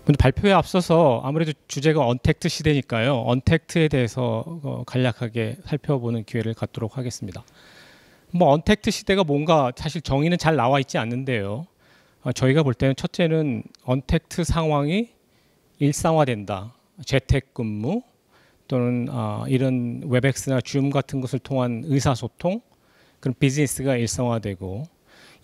근데 발표에 앞서서 아무래도 주제가 언택트 시대니까요. 언택트에 대해서 간략하게 살펴보는 기회를 갖도록 하겠습니다. 뭐 언택트 시대가 뭔가 사실 정의는 잘 나와 있지 않는데요. 저희가 볼 때는 첫째는 언택트 상황이 일상화된다. 재택근무 또는 이런 웹엑스나 줌 같은 것을 통한 의사소통, 그런 비즈니스가 일상화되고,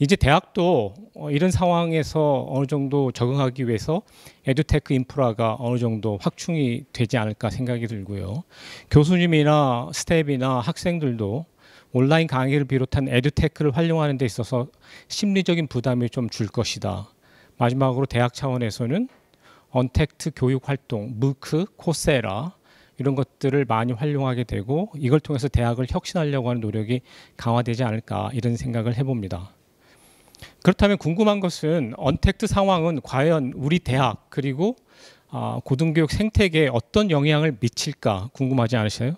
이제 대학도 이런 상황에서 어느 정도 적응하기 위해서 에듀테크 인프라가 어느 정도 확충이 되지 않을까 생각이 들고요. 교수님이나 스텝이나 학생들도 온라인 강의를 비롯한 에듀테크를 활용하는 데 있어서 심리적인 부담이 좀 줄 것이다. 마지막으로 대학 차원에서는 언택트 교육 활동, 무크, 코세라 이런 것들을 많이 활용하게 되고, 이걸 통해서 대학을 혁신하려고 하는 노력이 강화되지 않을까, 이런 생각을 해봅니다. 그렇다면 궁금한 것은 언택트 상황은 과연 우리 대학 그리고 고등교육 생태계에 어떤 영향을 미칠까 궁금하지 않으세요?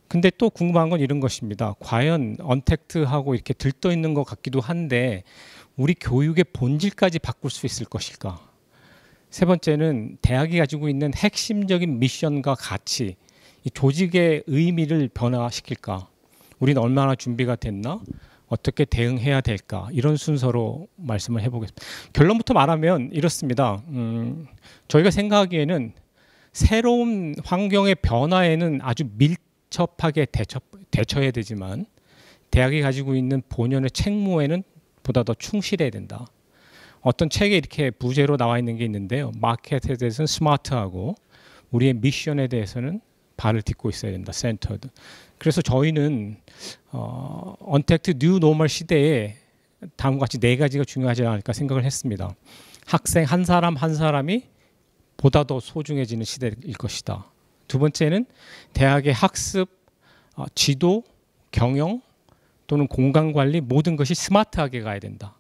근데 또 궁금한 건 이런 것입니다. 과연 언택트하고 이렇게 들떠 있는 것 같기도 한데 우리 교육의 본질까지 바꿀 수 있을 것일까? 세 번째는 대학이 가지고 있는 핵심적인 미션과 가치, 이 조직의 의미를 변화시킬까? 우리는 얼마나 준비가 됐나? 어떻게 대응해야 될까? 이런 순서로 말씀을 해보겠습니다. 결론부터 말하면 이렇습니다. 저희가 생각하기에는 새로운 환경의 변화에는 아주 밀접하게 대처해야 되지만 대학이 가지고 있는 본연의 책무에는 보다 더 충실해야 된다. 어떤 책에 이렇게 부제로 나와 있는 게 있는데요. 마켓에 대해서는 스마트하고 우리의 미션에 대해서는 발을 딛고 있어야 된다. 센터드. 그래서 저희는 언택트 뉴 노멀 시대에 다음과 같이 네 가지가 중요하지 않을까 생각을 했습니다. 학생 한 사람 한 사람이 보다 더 소중해지는 시대일 것이다. 두 번째는 대학의 학습, 지도, 경영 또는 공간관리 모든 것이 스마트하게 가야 된다.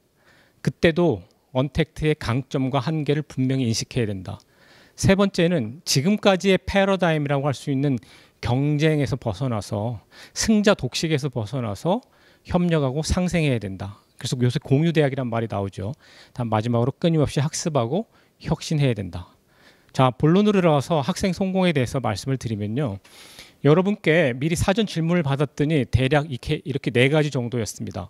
그때도 언택트의 강점과 한계를 분명히 인식해야 된다. 세 번째는 지금까지의 패러다임이라고 할 수 있는 경쟁에서 벗어나서 승자 독식에서 벗어나서 협력하고 상생해야 된다. 그래서 요새 공유대학이란 말이 나오죠. 다음 마지막으로 끊임없이 학습하고 혁신해야 된다. 자, 본론으로 들어가서 학생 성공에 대해서 말씀을 드리면요. 여러분께 미리 사전 질문을 받았더니 대략 이렇게 네 가지 정도였습니다.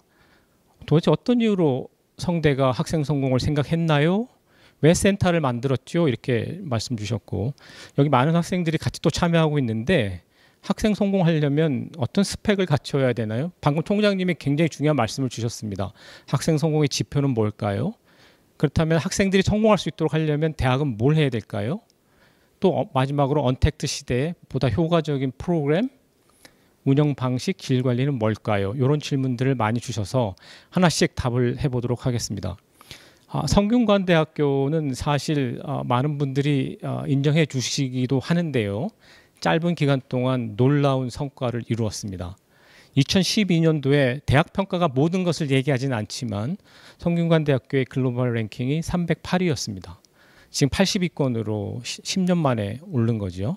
도대체 어떤 이유로 성대가 학생 성공을 생각했나요? 왜 센터를 만들었죠? 이렇게 말씀 주셨고, 여기 많은 학생들이 같이 또 참여하고 있는데 학생 성공하려면 어떤 스펙을 갖춰야 되나요? 방금 총장님이 굉장히 중요한 말씀을 주셨습니다. 학생 성공의 지표는 뭘까요? 그렇다면 학생들이 성공할 수 있도록 하려면 대학은 뭘 해야 될까요? 또 마지막으로 언택트 시대에 보다 효과적인 프로그램, 운영 방식, 질 관리는 뭘까요? 이런 질문들을 많이 주셔서 하나씩 답을 해보도록 하겠습니다. 성균관대학교는 사실 많은 분들이 인정해 주시기도 하는데요. 짧은 기간 동안 놀라운 성과를 이루었습니다. 2012년도에 대학 평가가 모든 것을 얘기하지는 않지만 성균관대학교의 글로벌 랭킹이 308위였습니다. 지금 80위권으로 10년 만에 오른 거죠.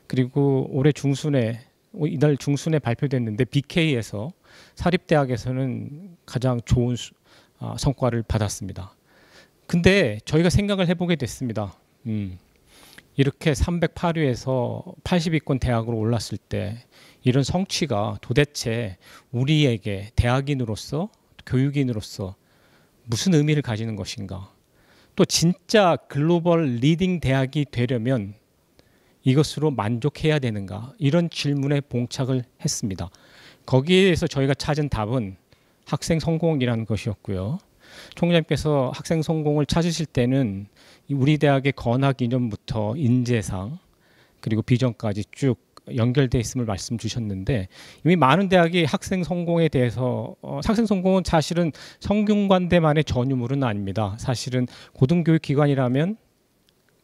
그리고 올해 중순에, 이달 중순에 발표됐는데 BK에서 사립대학에서는 가장 좋은 성과를 받았습니다. 근데 저희가 생각을 해보게 됐습니다. 이렇게 308위에서 80위권 대학으로 올랐을 때 이런 성취가 도대체 우리에게 대학인으로서, 교육인으로서 무슨 의미를 가지는 것인가? 또 진짜 글로벌 리딩 대학이 되려면 이것으로 만족해야 되는가? 이런 질문에 봉착을 했습니다. 거기에서 저희가 찾은 답은 학생 성공이라는 것이었고요. 총장님께서 학생 성공을 찾으실 때는 우리 대학의 건학 이념부터 인재상 그리고 비전까지 쭉 연결되어 있음을 말씀 주셨는데, 이미 많은 대학이 학생 성공에 대해서 학생 성공은 사실은 성균관대만의 전유물은 아닙니다. 사실은 고등교육 기관이라면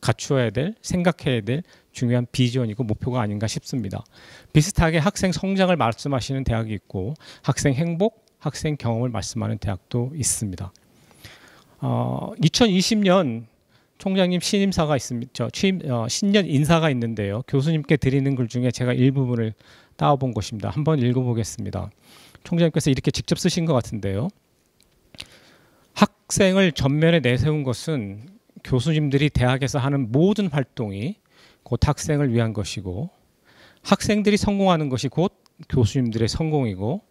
갖추어야 될, 생각해야 될 중요한 비전이고 목표가 아닌가 싶습니다. 비슷하게 학생 성장을 말씀하시는 대학이 있고 학생 행복, 학생 경험을 말씀하는 대학도 있습니다. 2020년 총장님 신임사가 있습니다. 신년 인사가 있는데요. 교수님께 드리는 글 중에 제가 일부분을 따와본 것입니다. 한번 읽어보겠습니다. 총장님께서 이렇게 직접 쓰신 것 같은데요. 학생을 전면에 내세운 것은 교수님들이 대학에서 하는 모든 활동이 곧 학생을 위한 것이고 학생들이 성공하는 것이 곧 교수님들의 성공이고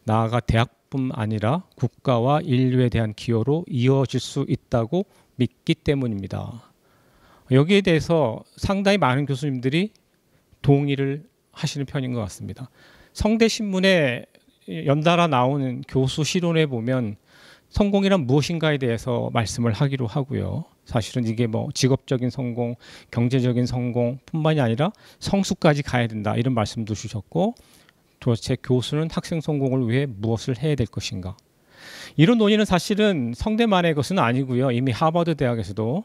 나아가 대학뿐 아니라 국가와 인류에 대한 기여로 이어질 수 있다고 믿기 때문입니다. 여기에 대해서 상당히 많은 교수님들이 동의를 하시는 편인 것 같습니다. 성대신문에 연달아 나오는 교수 실론에 보면 성공이란 무엇인가에 대해서 말씀을 하기로 하고요. 사실은 이게 뭐 직업적인 성공, 경제적인 성공뿐만이 아니라 성수까지 가야 된다 이런 말씀도 주셨고 도대체 교수는 학생 성공을 위해 무엇을 해야 될 것인가? 이런 논의는 사실은 성대만의 것은 아니고요. 이미 하버드 대학에서도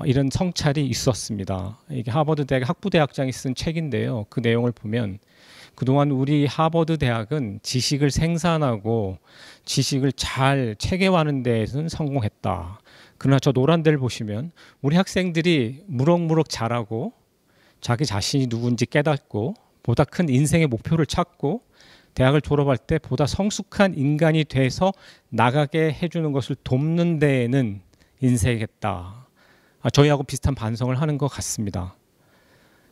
이런 성찰이 있었습니다. 이게 하버드 대학 학부대학장이 쓴 책인데요. 그 내용을 보면 그동안 우리 하버드 대학은 지식을 생산하고 지식을 잘 체계화하는 데에서는 성공했다. 그러나 저 노란 데를 보시면 우리 학생들이 무럭무럭 자라고 자기 자신이 누군지 깨닫고 보다 큰 인생의 목표를 찾고 대학을 졸업할 때 보다 성숙한 인간이 돼서 나가게 해주는 것을 돕는 데에는 인색했다. 저희하고 비슷한 반성을 하는 것 같습니다.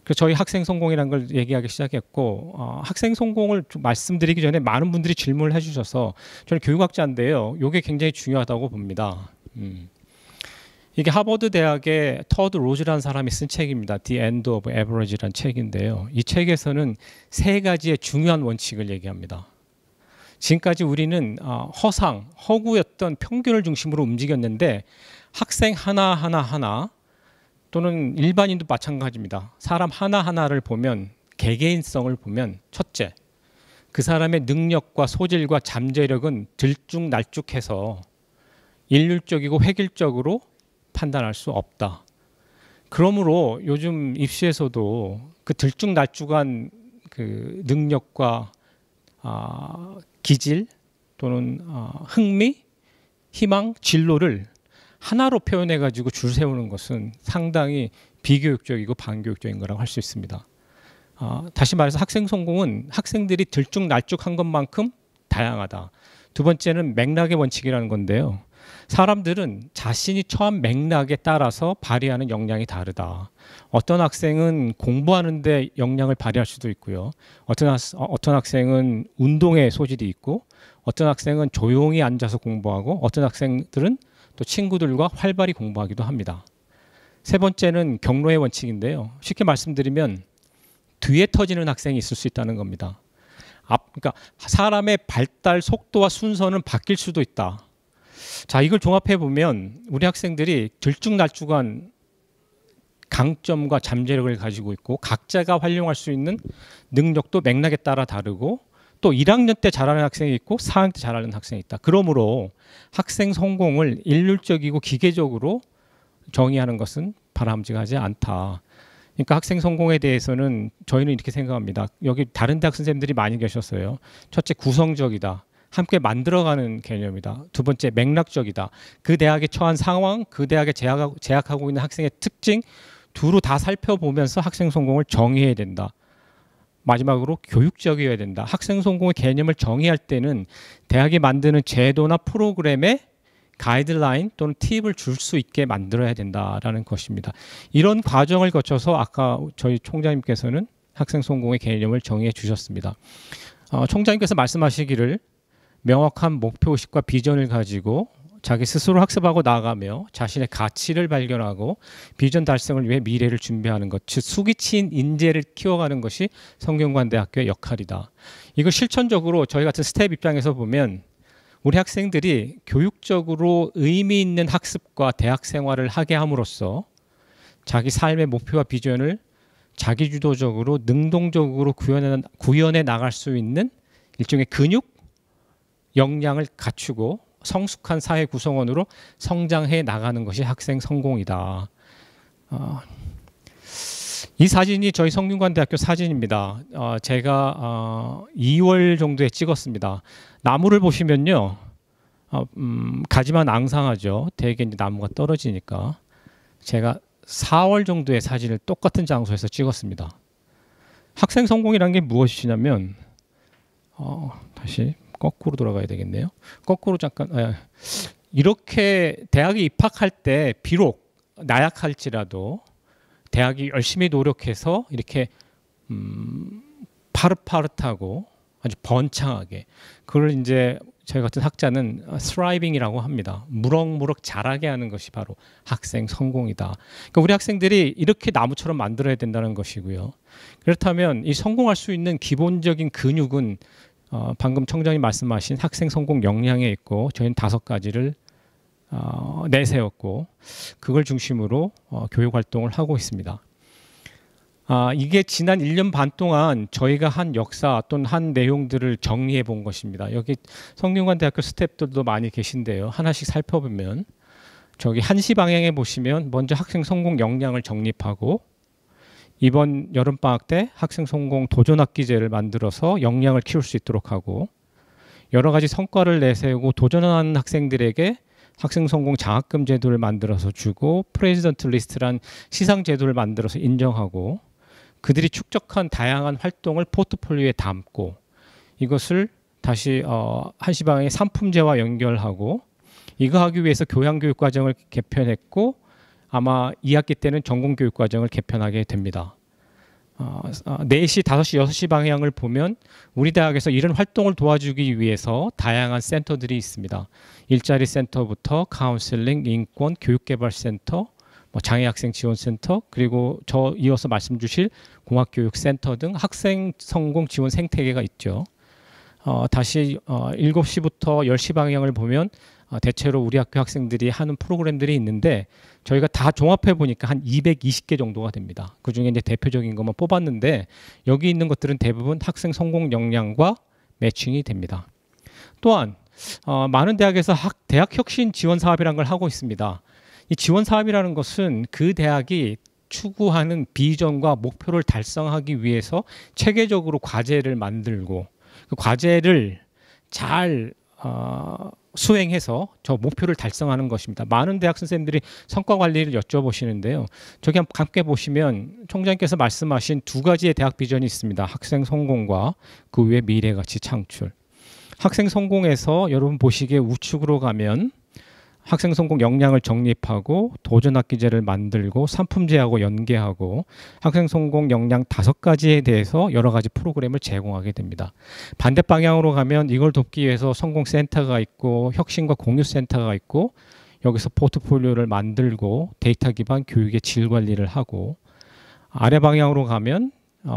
그래서 저희 학생 성공이라는 걸 얘기하기 시작했고 학생 성공을 좀 말씀드리기 전에 많은 분들이 질문을 해주셔서 저는 교육학자인데요. 이게 굉장히 중요하다고 봅니다. 이게 하버드 대학의 터드 로즈라는 사람이 쓴 책입니다. The End of Average라는 책인데요. 이 책에서는 세 가지의 중요한 원칙을 얘기합니다. 지금까지 우리는 허구였던 평균을 중심으로 움직였는데 학생 하나 또는 일반인도 마찬가지입니다. 사람 하나하나를 보면 개개인성을 보면 첫째, 그 사람의 능력과 소질과 잠재력은 들쭉날쭉해서 일률적이고 획일적으로 판단할 수 없다. 그러므로 요즘 입시에서도 그 들쭉날쭉한 그 능력과 기질 또는 흥미, 희망, 진로를 하나로 표현해가지고 줄 세우는 것은 상당히 비교육적이고 반교육적인 거라고 할 수 있습니다. 다시 말해서 학생 성공은 학생들이 들쭉날쭉한 것만큼 다양하다. 두 번째는 맥락의 원칙이라는 건데요. 사람들은 자신이 처한 맥락에 따라서 발휘하는 역량이 다르다. 어떤 학생은 공부하는데 역량을 발휘할 수도 있고요. 어떤 학생은 운동에 소질이 있고 어떤 학생은 조용히 앉아서 공부하고 어떤 학생들은 또 친구들과 활발히 공부하기도 합니다. 세 번째는 경로의 원칙인데요. 쉽게 말씀드리면 뒤에 터지는 학생이 있을 수 있다는 겁니다. 그러니까 사람의 발달 속도와 순서는 바뀔 수도 있다. 자, 이걸 종합해 보면 우리 학생들이 들쭉날쭉한 강점과 잠재력을 가지고 있고 각자가 활용할 수 있는 능력도 맥락에 따라 다르고 또 1학년 때 잘하는 학생이 있고 4학년 때 잘하는 학생이 있다. 그러므로 학생 성공을 일률적이고 기계적으로 정의하는 것은 바람직하지 않다. 그러니까 학생 성공에 대해서는 저희는 이렇게 생각합니다. 여기 다른 대학 선생님들이 많이 계셨어요. 첫째, 구성적이다. 함께 만들어가는 개념이다. 두 번째, 맥락적이다. 그 대학에 처한 상황, 그 대학에 재학하고 있는 학생의 특징 두루 다 살펴보면서 학생 성공을 정의해야 된다. 마지막으로 교육적이어야 된다. 학생 성공의 개념을 정의할 때는 대학이 만드는 제도나 프로그램에 가이드라인 또는 팁을 줄 수 있게 만들어야 된다라는 것입니다. 이런 과정을 거쳐서 아까 저희 총장님께서는 학생 성공의 개념을 정의해 주셨습니다. 총장님께서 말씀하시기를 명확한 목표의식과 비전을 가지고 자기 스스로 학습하고 나아가며 자신의 가치를 발견하고 비전 달성을 위해 미래를 준비하는 것, 즉 수기치인 인재를 키워가는 것이 성균관대학교의 역할이다. 이걸 실천적으로 저희 같은 스텝 입장에서 보면 우리 학생들이 교육적으로 의미 있는 학습과 대학 생활을 하게 함으로써 자기 삶의 목표와 비전을 자기주도적으로 능동적으로 구현해 나갈 수 있는 일종의 근육, 역량을 갖추고 성숙한 사회 구성원으로 성장해 나가는 것이 학생 성공이다. 이 사진이 저희 성균관대학교 사진입니다. 제가 2월 정도에 찍었습니다. 나무를 보시면요, 가지만 앙상하죠. 대개 이제 나무가 떨어지니까. 제가 4월 정도의 사진을 똑같은 장소에서 찍었습니다. 학생 성공이라는 게 무엇이냐면, 다시 거꾸로 돌아가야 되겠네요. 거꾸로 잠깐. 이렇게 대학에 입학할 때 비록 나약할지라도 대학이 열심히 노력해서 이렇게 파릇파릇하고 아주 번창하게, 그걸 이제 저희 같은 학자는 thriving이라고 합니다. 무럭무럭 자라게 하는 것이 바로 학생 성공이다. 그러니까 우리 학생들이 이렇게 나무처럼 만들어야 된다는 것이고요. 그렇다면 이 성공할 수 있는 기본적인 근육은 방금 청장님 말씀하신 학생 성공 역량에 있고, 저희는 5가지를 내세웠고 그걸 중심으로 교육 활동을 하고 있습니다. 이게 지난 1년 반 동안 저희가 한 역사 또는 한 내용들을 정리해 본 것입니다. 여기 성균관대학교 스태프들도 많이 계신데요. 하나씩 살펴보면 저기 1시 방향에 보시면 먼저 학생 성공 역량을 정립하고, 이번 여름방학 때 학생 성공 도전학기제를 만들어서 역량을 키울 수 있도록 하고, 여러 가지 성과를 내세우고 도전하는 학생들에게 학생 성공 장학금 제도를 만들어서 주고, 프레지던트 리스트란 시상 제도를 만들어서 인정하고, 그들이 축적한 다양한 활동을 포트폴리오에 담고, 이것을 다시 1시 방향의 상품제와 연결하고, 이거 하기 위해서 교양교육과정을 개편했고, 아마 2학기 때는 전공교육과정을 개편하게 됩니다. 4시, 5시, 6시 방향을 보면 우리 대학에서 이런 활동을 도와주기 위해서 다양한 센터들이 있습니다. 일자리 센터부터 카운슬링, 인권, 교육개발센터, 장애학생 지원센터, 그리고 저 이어서 말씀 주실 공학교육센터 등 학생 성공 지원 생태계가 있죠. 다시 7시부터 10시 방향을 보면 대체로 우리 학교 학생들이 하는 프로그램들이 있는데, 저희가 다 종합해 보니까 한 220개 정도가 됩니다. 그중에 이제 대표적인 것만 뽑았는데, 여기 있는 것들은 대부분 학생 성공 역량과 매칭이 됩니다. 또한 많은 대학에서 대학 혁신 지원 사업이라는 걸 하고 있습니다. 이 지원 사업이라는 것은 그 대학이 추구하는 비전과 목표를 달성하기 위해서 체계적으로 과제를 만들고, 그 과제를 잘 수행해서 저 목표를 달성하는 것입니다. 많은 대학 선생님들이 성과 관리를 여쭤보시는데요. 저기 함께 보시면 총장님께서 말씀하신 2가지의 대학 비전이 있습니다. 학생 성공과 그 외 미래 가치 창출. 학생 성공에서 여러분 보시기에 우측으로 가면 학생 성공 역량을 정립하고 도전학기제를 만들고 상품제하고 연계하고 학생 성공 역량 5가지에 대해서 여러 가지 프로그램을 제공하게 됩니다. 반대 방향으로 가면 이걸 돕기 위해서 성공센터가 있고 혁신과 공유센터가 있고, 여기서 포트폴리오를 만들고 데이터 기반 교육의 질 관리를 하고, 아래 방향으로 가면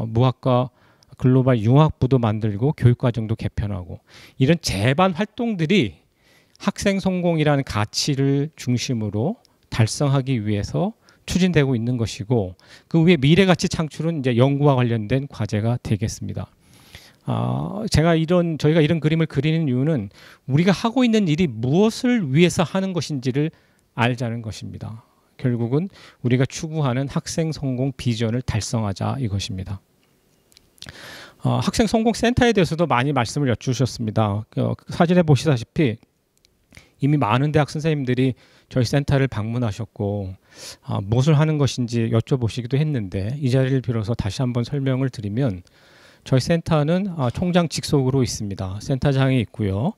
무학과 글로벌 융합부도 만들고 교육과정도 개편하고, 이런 재반 활동들이 학생 성공이라는 가치를 중심으로 달성하기 위해서 추진되고 있는 것이고, 그 위에 미래 가치 창출은 이제 연구와 관련된 과제가 되겠습니다. 저희가 이런 그림을 그리는 이유는 우리가 하고 있는 일이 무엇을 위해서 하는 것인지를 알자는 것입니다. 결국은 우리가 추구하는 학생 성공 비전을 달성하자 이것입니다. 학생 성공 센터에 대해서도 많이 말씀을 여쭈셨습니다. 사진에 보시다시피 이미 많은 대학 선생님들이 저희 센터를 방문하셨고 무엇을 하는 것인지 여쭤보시기도 했는데, 이 자리를 빌어서 다시 한번 설명을 드리면, 저희 센터는 총장 직속으로 있습니다. 센터장이 있고요.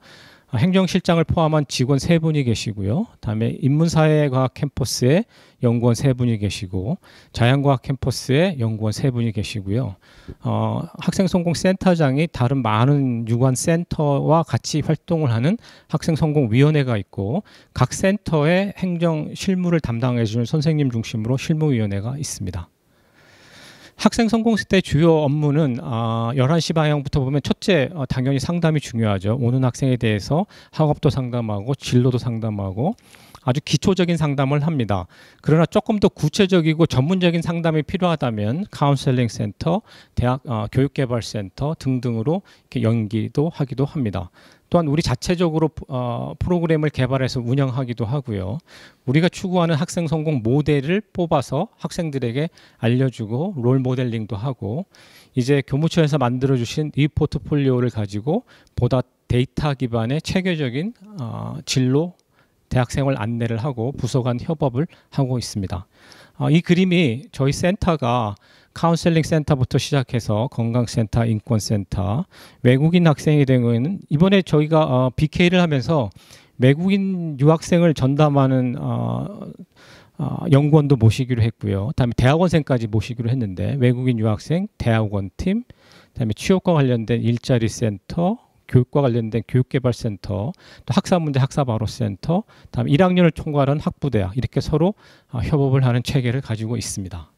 행정실장을 포함한 직원 3분이 계시고요. 다음에 인문사회과학 캠퍼스에 연구원 3분이 계시고, 자연과학 캠퍼스에 연구원 3분이 계시고요. 학생성공센터장이 다른 많은 유관 센터와 같이 활동을 하는 학생성공위원회가 있고, 각 센터의 행정 실무를 담당해 주는 선생님 중심으로 실무위원회가 있습니다. 학생 성공세 주요 업무는 11시 방향부터 보면, 첫째 당연히 상담이 중요하죠. 오는 학생에 대해서 학업도 상담하고 진로도 상담하고 아주 기초적인 상담을 합니다. 그러나 조금 더 구체적이고 전문적인 상담이 필요하다면 카운셀링 센터, 대학 교육개발센터 등등으로 이렇게 연기도 하기도 합니다. 또한 우리 자체적으로 프로그램을 개발해서 운영하기도 하고요. 우리가 추구하는 학생 성공 모델을 뽑아서 학생들에게 알려주고 롤 모델링도 하고, 이제 교무처에서 만들어주신 이 포트폴리오를 가지고 보다 데이터 기반의 체계적인 진로 대학생활 안내를 하고 부서 간 협업을 하고 있습니다. 이 그림이 저희 센터가 카운셀링 센터부터 시작해서 건강센터, 인권센터, 외국인 학생이 된 경우에는 이번에 저희가 BK를 하면서 외국인 유학생을 전담하는 연구원도 모시기로 했고요. 그다음에 대학원생까지 모시기로 했는데 외국인 유학생, 대학원 팀, 그다음에 취업과 관련된 일자리 센터, 교육과 관련된 교육개발센터, 또 학사문제 학사바로센터, 다음 1학년을 총괄한 학부대학 이렇게 서로 협업을 하는 체계를 가지고 있습니다.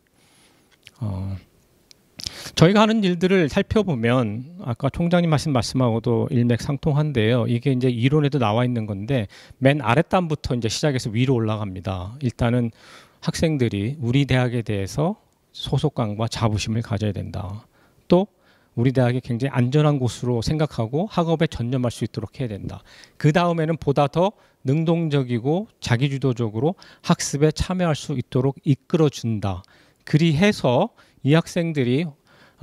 저희가 하는 일들을 살펴보면 아까 총장님 말씀하고도 일맥상통한데요. 이게 이제 이론에도 나와 있는 건데 맨 아랫단부터 이제 시작해서 위로 올라갑니다. 일단은 학생들이 우리 대학에 대해서 소속감과 자부심을 가져야 된다. 또 우리 대학이 굉장히 안전한 곳으로 생각하고 학업에 전념할 수 있도록 해야 된다. 그 다음에는 보다 더 능동적이고 자기주도적으로 학습에 참여할 수 있도록 이끌어준다. 그리해서 이 학생들이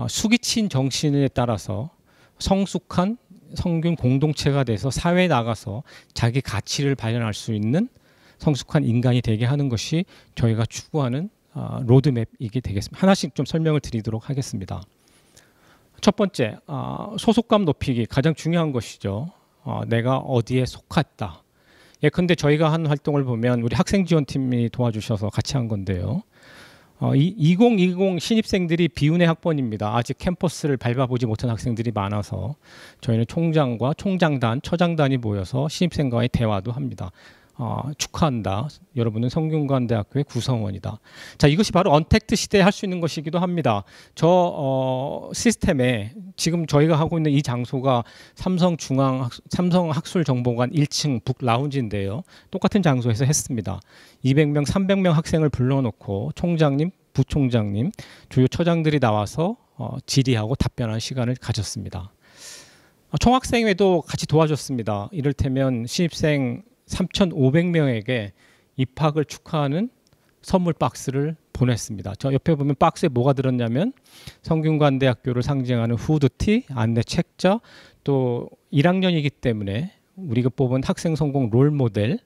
수기친 정신에 따라서 성숙한 성균 공동체가 돼서 사회에 나가서 자기 가치를 발현할 수 있는 성숙한 인간이 되게 하는 것이 저희가 추구하는 로드맵이게 되겠습니다. 하나씩 좀 설명을 드리도록 하겠습니다. 첫 번째, 소속감 높이기 가장 중요한 것이죠. 내가 어디에 속했다. 예컨대 저희가 한 활동을 보면 우리 학생지원팀이 도와주셔서 같이 한 건데요. 2020 신입생들이 비운의 학번입니다. 아직 캠퍼스를 밟아보지 못한 학생들이 많아서 저희는 총장과 총장단, 처장단이 모여서 신입생과의 대화도 합니다. 축하한다. 여러분은 성균관대학교의 구성원이다. 자, 이것이 바로 언택트 시대에 할 수 있는 것이기도 합니다. 저 시스템에 지금 저희가 하고 있는 이 장소가 삼성 학술정보관 1층 북 라운지인데요. 똑같은 장소에서 했습니다. 200명, 300명 학생을 불러놓고 총장님, 부총장님, 주요 처장들이 나와서 질의하고 답변하는 시간을 가졌습니다. 총학생회도 같이 도와줬습니다. 이를테면 신입생 3,500명에게 입학을 축하하는 선물 박스를 보냈습니다. 저 옆에 보면 박스에 뭐가 들었냐면 성균관대학교를 상징하는 후드티, 안내 책자, 또 1학년이기 때문에 우리가 뽑은 학생 성공 롤모델,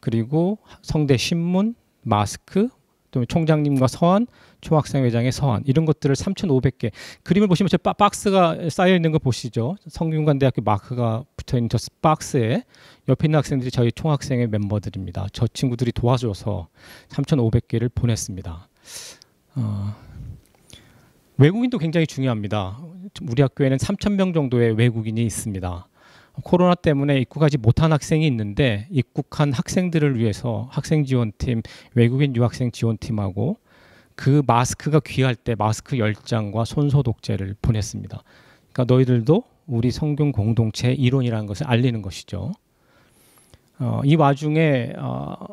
그리고 성대 신문, 마스크, 또 총장님과 서한, 총학생회장의 서한, 이런 것들을 3,500개. 그림을 보시면 저 박스가 쌓여 있는 거 보시죠. 성균관대학교 마크가 붙어 있는 저 박스에 옆에 있는 학생들이 저희 총학생회 멤버들입니다. 저 친구들이 도와줘서 3,500개를 보냈습니다. 외국인도 굉장히 중요합니다. 우리 학교에는 3,000명 정도의 외국인이 있습니다. 코로나 때문에 입국하지 못한 학생이 있는데 입국한 학생들을 위해서 학생지원팀, 외국인 유학생 지원팀하고 그 마스크가 귀할 때 마스크 10장과 손소독제를 보냈습니다. 그러니까 너희들도 우리 성균 공동체의 일원이라는 것을 알리는 것이죠. 이 와중에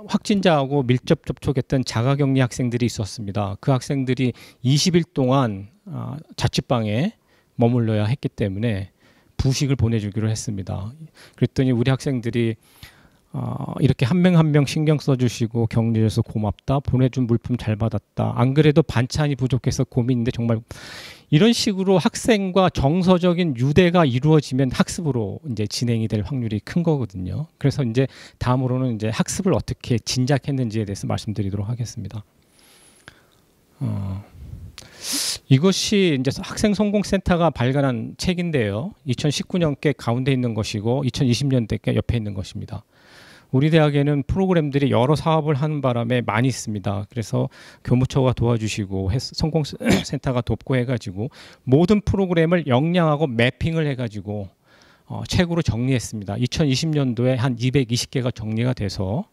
확진자하고 밀접 접촉했던 자가격리 학생들이 있었습니다. 그 학생들이 20일 동안 자취방에 머물러야 했기 때문에 부식을 보내주기로 했습니다. 그랬더니 우리 학생들이 이렇게 한 명 한 명 신경 써주시고 격리해서 고맙다. 보내준 물품 잘 받았다. 안 그래도 반찬이 부족해서 고민인데 정말 이런 식으로 학생과 정서적인 유대가 이루어지면 학습으로 이제 진행이 될 확률이 큰 거거든요. 그래서 이제 다음으로는 이제 학습을 어떻게 진작했는지에 대해서 말씀드리도록 하겠습니다. 이것이 이제 학생성공센터가 발간한 책인데요. 2019년께 가운데 있는 것이고 2020년대께 옆에 있는 것입니다. 우리 대학에는 프로그램들이 여러 사업을 하는 바람에 많이 있습니다. 그래서 교무처가 도와주시고 성공센터가 돕고 해가지고 모든 프로그램을 역량하고 매핑을 해가지고 책으로 정리했습니다. 2020년도에 한 220개가 정리가 돼서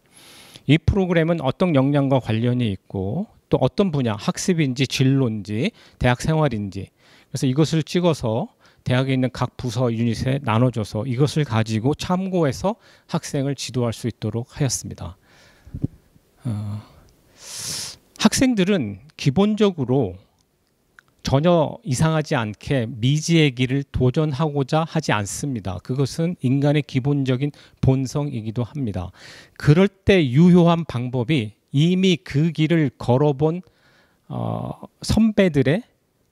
이 프로그램은 어떤 역량과 관련이 있고 또 어떤 분야, 학습인지 진로인지 대학 생활인지, 그래서 이것을 찍어서 대학에 있는 각 부서 유닛에 나눠줘서 이것을 가지고 참고해서 학생을 지도할 수 있도록 하였습니다. 학생들은 기본적으로 전혀 이상하지 않게 미지의 길을 도전하고자 하지 않습니다. 그것은 인간의 기본적인 본성이기도 합니다. 그럴 때 유효한 방법이 이미 그 길을 걸어본 선배들의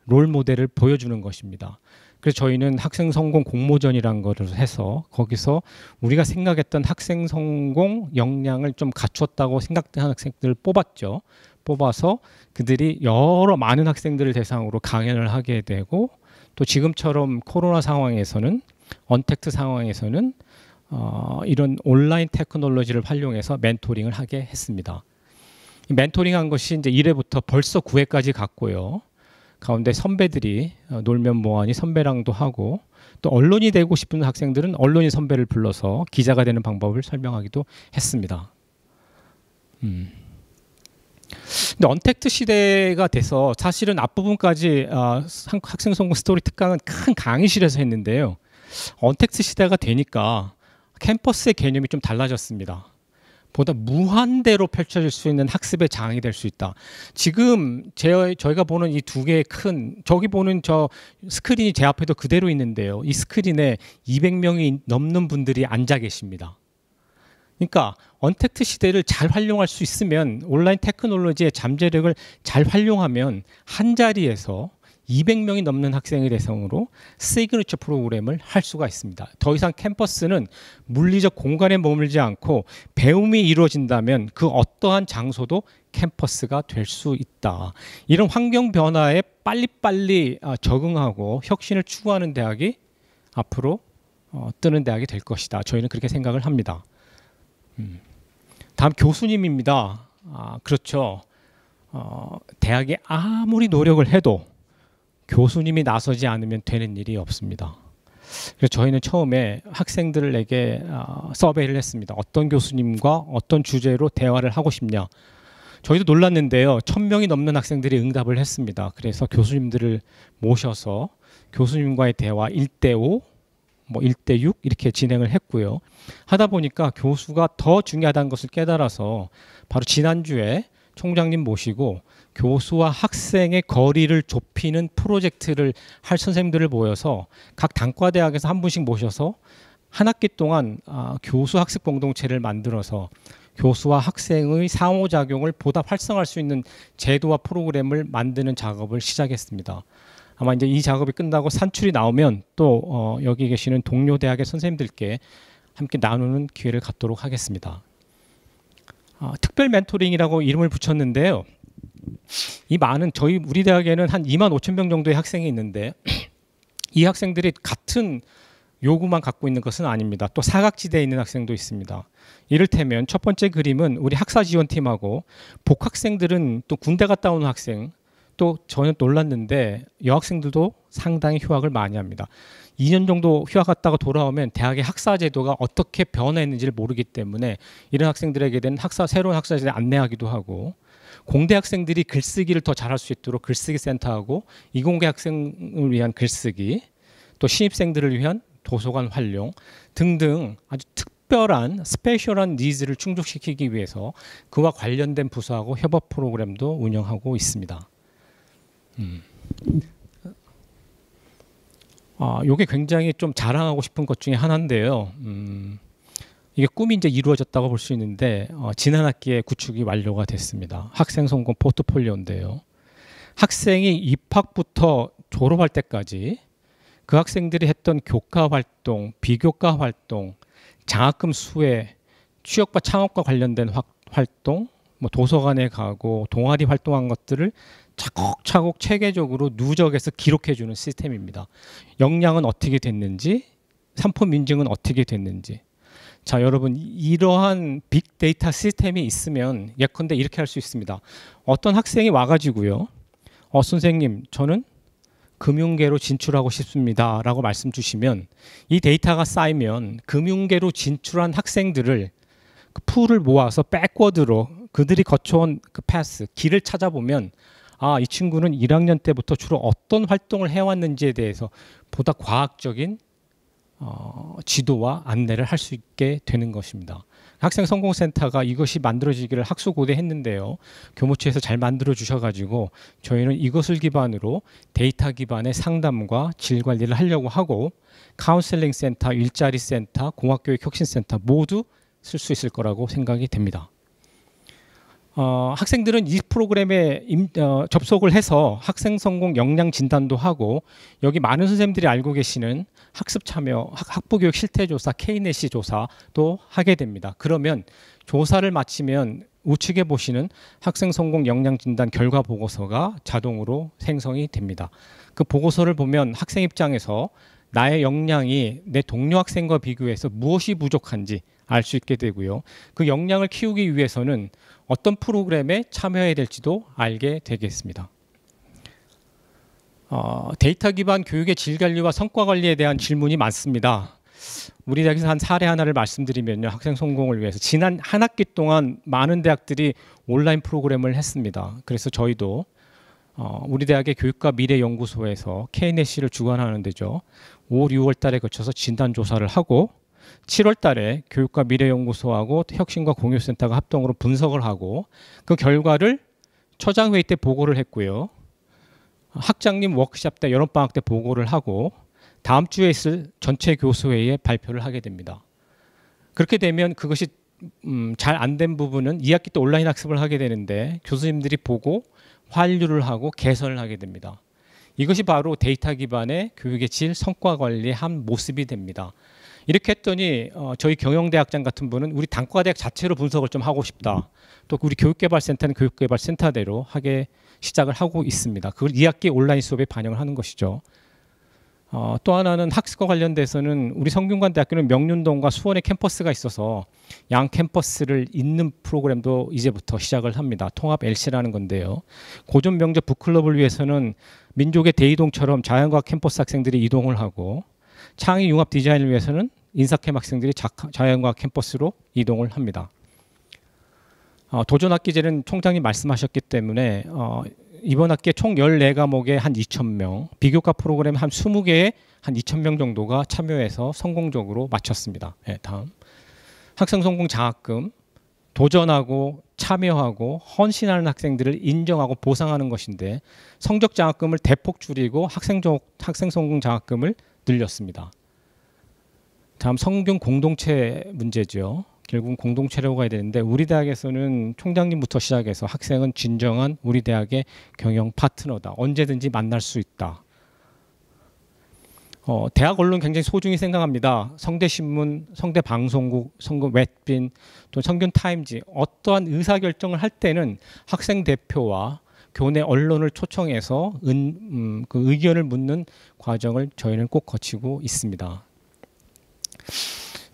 롤모델을 보여주는 것입니다. 그래서 저희는 학생 성공 공모전이라는 것을 해서 거기서 우리가 생각했던 학생 성공 역량을 좀 갖췄다고 생각되는 학생들을 뽑았죠. 뽑아서 그들이 여러 많은 학생들을 대상으로 강연을 하게 되고 또 지금처럼 코로나 상황에서는 언택트 상황에서는 이런 온라인 테크놀로지를 활용해서 멘토링을 하게 했습니다. 이 멘토링한 것이 이제 1회부터 벌써 9회까지 갔고요. 가운데 선배들이 놀면 뭐하니 선배랑도 하고, 또 언론이 되고 싶은 학생들은 언론인 선배를 불러서 기자가 되는 방법을 설명하기도 했습니다. 근데 언택트 시대가 돼서 사실은 앞부분까지 학생 성공 스토리 특강은 큰 강의실에서 했는데요. 언택트 시대가 되니까 캠퍼스의 개념이 좀 달라졌습니다. 보다 무한대로 펼쳐질 수 있는 학습의 장이 될 수 있다. 지금 저희가 보는 이 두 개의 큰, 저기 보는 저 스크린이 제 앞에도 그대로 있는데요. 이 스크린에 200명이 넘는 분들이 앉아 계십니다. 그러니까 언택트 시대를 잘 활용할 수 있으면, 온라인 테크놀로지의 잠재력을 잘 활용하면 한 자리에서 200명이 넘는 학생을 대상으로 시그니처 프로그램을 할 수가 있습니다. 더 이상 캠퍼스는 물리적 공간에 머물지 않고 배움이 이루어진다면 그 어떠한 장소도 캠퍼스가 될 수 있다. 이런 환경 변화에 빨리빨리 적응하고 혁신을 추구하는 대학이 앞으로 뜨는 대학이 될 것이다. 저희는 그렇게 생각을 합니다. 다음 교수님입니다. 그렇죠. 대학이 아무리 노력을 해도 교수님이 나서지 않으면 되는 일이 없습니다. 그래서 저희는 처음에 학생들에게 서베이를 했습니다. 어떤 교수님과 어떤 주제로 대화를 하고 싶냐. 저희도 놀랐는데요. 1000명이 넘는 학생들이 응답을 했습니다. 그래서 교수님들을 모셔서 교수님과의 대화 1대5, 뭐 1대6 이렇게 진행을 했고요. 하다 보니까 교수가 더 중요하다는 것을 깨달아서 바로 지난주에 총장님 모시고 교수와 학생의 거리를 좁히는 프로젝트를 할 선생님들을 모여서 각 단과대학에서 한 분씩 모셔서 한 학기 동안 교수 학습 공동체를 만들어서 교수와 학생의 상호작용을 보다 활성화할 수 있는 제도와 프로그램을 만드는 작업을 시작했습니다. 아마 이제 이 작업이 끝나고 산출이 나오면 또 여기 계시는 동료 대학의 선생님들께 함께 나누는 기회를 갖도록 하겠습니다. 특별 멘토링이라고 이름을 붙였는데요. 이 많은 우리 대학에는 한 25,000명 정도의 학생이 있는데 이 학생들이 같은 요구만 갖고 있는 것은 아닙니다. 또 사각지대에 있는 학생도 있습니다. 이를테면 첫 번째 그림은 우리 학사지원팀하고 복학생들은 또 군대 갔다 오는 학생, 또 저는 놀랐는데 여학생들도 상당히 휴학을 많이 합니다. 2년 정도 휴학 갔다가 돌아오면 대학의 학사제도가 어떻게 변화했는지를 모르기 때문에 이런 학생들에게 된 새로운 학사제도에 안내하기도 하고, 공대 학생들이 글쓰기를 더 잘할 수 있도록 글쓰기 센터하고 이공계 학생을 위한 글쓰기, 또 신입생들을 위한 도서관 활용 등등 아주 특별한 스페셜한 니즈를 충족시키기 위해서 그와 관련된 부서하고 협업 프로그램도 운영하고 있습니다. 이게 굉장히 좀 자랑하고 싶은 것 중에 하나인데요. 이게 꿈이 이제 이루어졌다고 볼 수 있는데 지난 학기에 구축이 완료가 됐습니다. 학생 성공 포트폴리오인데요. 학생이 입학부터 졸업할 때까지 그 학생들이 했던 교과 활동, 비교과 활동, 장학금 수혜, 취업과 창업과 관련된 활동, 뭐 도서관에 가고 동아리 활동한 것들을 차곡차곡 체계적으로 누적해서 기록해주는 시스템입니다. 역량은 어떻게 됐는지, 상품 인증은 어떻게 됐는지. 자, 여러분, 이러한 빅데이터 시스템이 있으면 예컨대 이렇게 할 수 있습니다. 어떤 학생이 와가지고요, 선생님, 저는 금융계로 진출하고 싶습니다 라고 말씀 주시면 이 데이터가 쌓이면 금융계로 진출한 학생들을 그 풀을 모아서 백워드로 그들이 거쳐온 그 패스, 길을 찾아보면 이 친구는 1학년 때부터 주로 어떤 활동을 해왔는지에 대해서 보다 과학적인 지도와 안내를 할 수 있게 되는 것입니다. 학생성공센터가 이것이 만들어지기를 학수고대했는데요. 교무처에서 잘 만들어 주셔가지고 저희는 이것을 기반으로 데이터 기반의 상담과 질관리를 하려고 하고, 카운셀링 센터, 일자리 센터, 공학교육 혁신센터 모두 쓸 수 있을 거라고 생각이 됩니다. 학생들은 이 프로그램에 접속을 해서 학생 성공 역량 진단도 하고, 여기 많은 선생님들이 알고 계시는 학습 참여, 학부교육 실태조사, K넷시 조사도 하게 됩니다. 그러면 조사를 마치면 우측에 보시는 학생 성공 역량 진단 결과 보고서가 자동으로 생성이 됩니다. 그 보고서를 보면 학생 입장에서 나의 역량이 내 동료 학생과 비교해서 무엇이 부족한지 알 수 있게 되고요. 그 역량을 키우기 위해서는 어떤 프로그램에 참여해야 될지도 알게 되겠습니다. 데이터 기반 교육의 질 관리와 성과 관리에 대한 질문이 많습니다. 우리 대학에서 한 사례 하나를 말씀드리면요. 학생 성공을 위해서 지난 한 학기 동안 많은 대학들이 온라인 프로그램을 했습니다. 그래서 저희도 우리 대학의 교육과 미래연구소에서 KNSC를 주관하는 데죠. 5, 6월 달에 거쳐서 진단조사를 하고 7월 달에 교육과 미래연구소하고 혁신과 공유센터가 합동으로 분석을 하고 그 결과를 처장회의 때 보고를 했고요. 학장님 워크숍 때 여름방학 때 보고를 하고 다음 주에 있을 전체 교수회의에 발표를 하게 됩니다. 그렇게 되면 그것이 잘 안 된 부분은 2학기 때 온라인 학습을 하게 되는데 교수님들이 보고 환류를 하고 개선을 하게 됩니다. 이것이 바로 데이터 기반의 교육의 질 성과 관리의 한 모습이 됩니다. 이렇게 했더니 저희 경영대학장 같은 분은 우리 단과대학 자체로 분석을 좀 하고 싶다. 또 우리 교육개발센터는 교육개발센터대로 하게 시작을 하고 있습니다. 그걸 2학기 온라인 수업에 반영을 하는 것이죠. 또 하나는 학습과 관련돼서는 우리 성균관대학교는 명륜동과 수원에 캠퍼스가 있어서 양 캠퍼스를 잇는 프로그램도 이제부터 시작을 합니다. 통합 LC라는 건데요. 고전 명절 북클럽을 위해서는 민족의 대이동처럼 자연과학 캠퍼스 학생들이 이동을 하고 창의 융합 디자인을 위해서는 인사캠 학생들이 자연과학 캠퍼스로 이동을 합니다. 도전학기제는 총장님 말씀하셨기 때문에 이번 학기에 총 14과목에 한 2,000명, 비교과 프로그램 한 20개에 한 2,000명 정도가 참여해서 성공적으로 마쳤습니다. 네, 다음. 학생 성공 장학금, 도전하고 참여하고 헌신하는 학생들을 인정하고 보상하는 것인데 성적 장학금을 대폭 줄이고 학생 성공 장학금을 늘렸습니다. 다음 성균 공동체 문제죠. 결국은 공동체라고 가야 되는데 우리 대학에서는 총장님부터 시작해서 학생은 진정한 우리 대학의 경영 파트너다. 언제든지 만날 수 있다. 대학 언론 굉장히 소중히 생각합니다. 성대신문, 성대방송국, 성균 웹빈, 또 성균 타임지 어떠한 의사결정을 할 때는 학생 대표와 교내 언론을 초청해서 그 의견을 묻는 과정을 저희는 꼭 거치고 있습니다.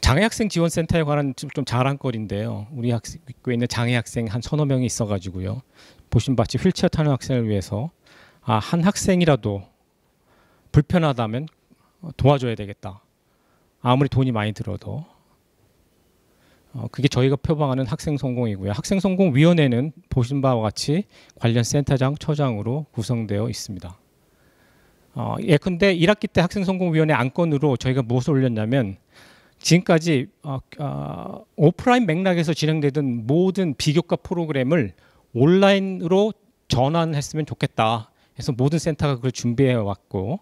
장애학생 지원센터에 관한 좀 자랑거리인데요. 우리 학교에 있는 장애학생 한 서너 명이 있어가지고요. 보신 바치 휠체어 타는 학생을 위해서 한 학생이라도 불편하다면 도와줘야 되겠다. 아무리 돈이 많이 들어도. 그게 저희가 표방하는 학생성공이고요. 학생성공위원회는 보신 바와 같이 관련 센터장, 처장으로 구성되어 있습니다. 예컨대 1학기 때 학생성공위원회 안건으로 저희가 무엇을 올렸냐면 지금까지 오프라인 맥락에서 진행되던 모든 비교과 프로그램을 온라인으로 전환했으면 좋겠다 해서 모든 센터가 그걸 준비해 왔고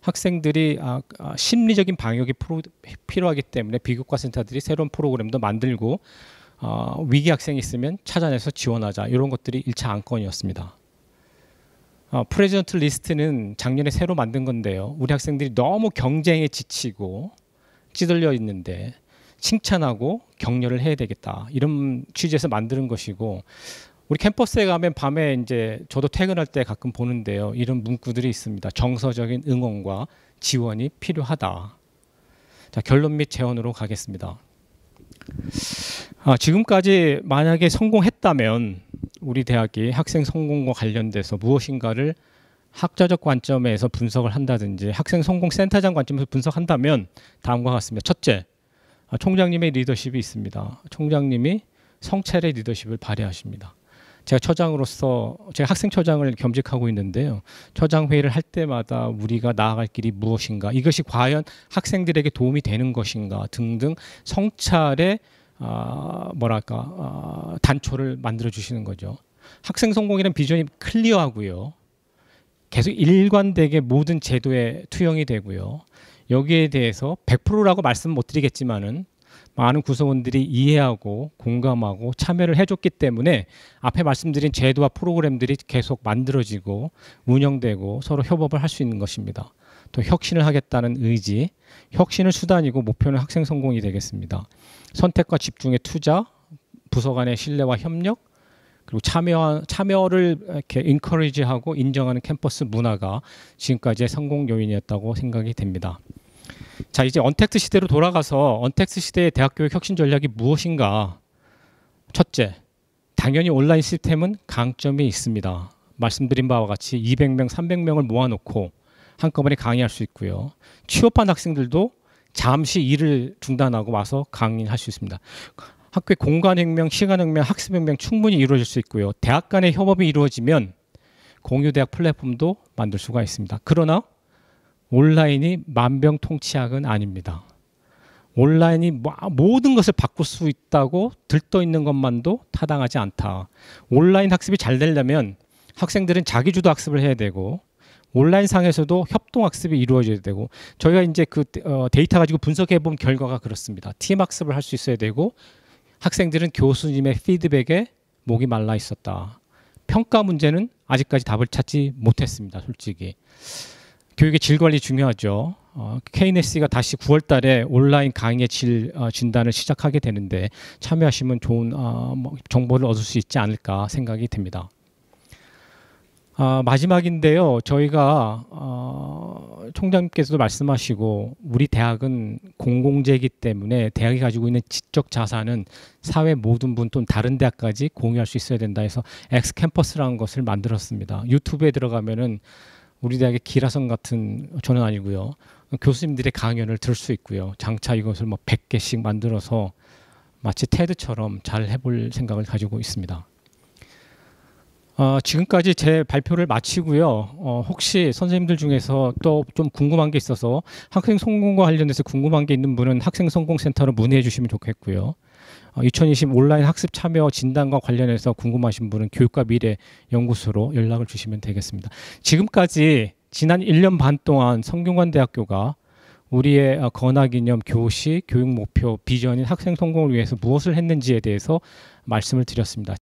학생들이 심리적인 방역이 필요하기 때문에 비교과 센터들이 새로운 프로그램도 만들고 위기 학생이 있으면 찾아내서 지원하자 이런 것들이 1차 안건이었습니다. 프레젠트 리스트는 작년에 새로 만든 건데요. 우리 학생들이 너무 경쟁에 지치고 찌들려 있는데 칭찬하고 격려를 해야 되겠다 이런 취지에서 만드는 것이고 우리 캠퍼스에 가면 밤에 이제 저도 퇴근할 때 가끔 보는데요. 이런 문구들이 있습니다. 정서적인 응원과 지원이 필요하다. 자, 결론 및 제언으로 가겠습니다. 지금까지 만약에 성공했다면 우리 대학이 학생 성공과 관련돼서 무엇인가를 학자적 관점에서 분석을 한다든지 학생 성공 센터장 관점에서 분석한다면 다음과 같습니다. 첫째, 총장님의 리더십이 있습니다. 총장님이 성찰의 리더십을 발휘하십니다. 제가 처장으로서 제가 학생처장을 겸직하고 있는데요. 처장 회의를 할 때마다 우리가 나아갈 길이 무엇인가, 이것이 과연 학생들에게 도움이 되는 것인가 등등 성찰의 단초를 만들어 주시는 거죠. 학생 성공이라는 비전이 클리어하고요. 계속 일관되게 모든 제도에 투영이 되고요. 여기에 대해서 100%라고 말씀 못 드리겠지만은 많은 구성원들이 이해하고 공감하고 참여를 해줬기 때문에 앞에 말씀드린 제도와 프로그램들이 계속 만들어지고 운영되고 서로 협업을 할 수 있는 것입니다. 또 혁신을 하겠다는 의지, 혁신을 수단이고 목표는 학생 성공이 되겠습니다. 선택과 집중의 투자, 부서 간의 신뢰와 협력, 그리고 참여를 이렇게 인커리지하고 인정하는 캠퍼스 문화가 지금까지의 성공 요인이었다고 생각이 됩니다. 자, 이제 언택트 시대로 돌아가서 언택트 시대의 대학교육 혁신 전략이 무엇인가? 첫째, 당연히 온라인 시스템은 강점이 있습니다. 말씀드린 바와 같이 200명, 300명을 모아놓고 한꺼번에 강의할 수 있고요. 취업한 학생들도 잠시 일을 중단하고 와서 강의할 수 있습니다. 학교의 공간혁명, 시간혁명, 학습혁명 충분히 이루어질 수 있고요. 대학 간의 협업이 이루어지면 공유대학 플랫폼도 만들 수가 있습니다. 그러나 온라인이 만병통치약은 아닙니다. 온라인이 모든 것을 바꿀 수 있다고 들떠있는 것만도 타당하지 않다. 온라인 학습이 잘 되려면 학생들은 자기주도 학습을 해야 되고 온라인 상에서도 협동 학습이 이루어져야 되고 저희가 이제 그 데이터 가지고 분석해 본 결과가 그렇습니다. 팀 학습을 할 수 있어야 되고 학생들은 교수님의 피드백에 목이 말라 있었다. 평가 문제는 아직까지 답을 찾지 못했습니다. 솔직히. 교육의 질 관리 중요하죠. KNS가 다시 9월 달에 온라인 강의의 질 진단을 시작하게 되는데 참여하시면 좋은 정보를 얻을 수 있지 않을까 생각이 듭니다. 마지막인데요. 저희가 총장님께서도 말씀하시고 우리 대학은 공공재이기 때문에 대학이 가지고 있는 지적 자산은 사회 모든 분 또는 다른 대학까지 공유할 수 있어야 된다 해서 엑스캠퍼스라는 것을 만들었습니다. 유튜브에 들어가면은 우리 대학의 기라성 같은 저는 아니고요. 교수님들의 강연을 들을 수 있고요. 장차 이것을 100개씩 만들어서 마치 테드처럼 잘 해볼 생각을 가지고 있습니다. 지금까지 제 발표를 마치고요. 혹시 선생님들 중에서 또 좀 궁금한 게 있어서 학생 성공과 관련해서 궁금한 게 있는 분은 학생성공센터로 문의해 주시면 좋겠고요. 2020 온라인 학습 참여 진단과 관련해서 궁금하신 분은 교육과 미래 연구소로 연락을 주시면 되겠습니다. 지금까지 지난 1년 반 동안 성균관대학교가 우리의 건화기념, 교시, 교육 목표, 비전인 학생 성공을 위해서 무엇을 했는지에 대해서 말씀을 드렸습니다.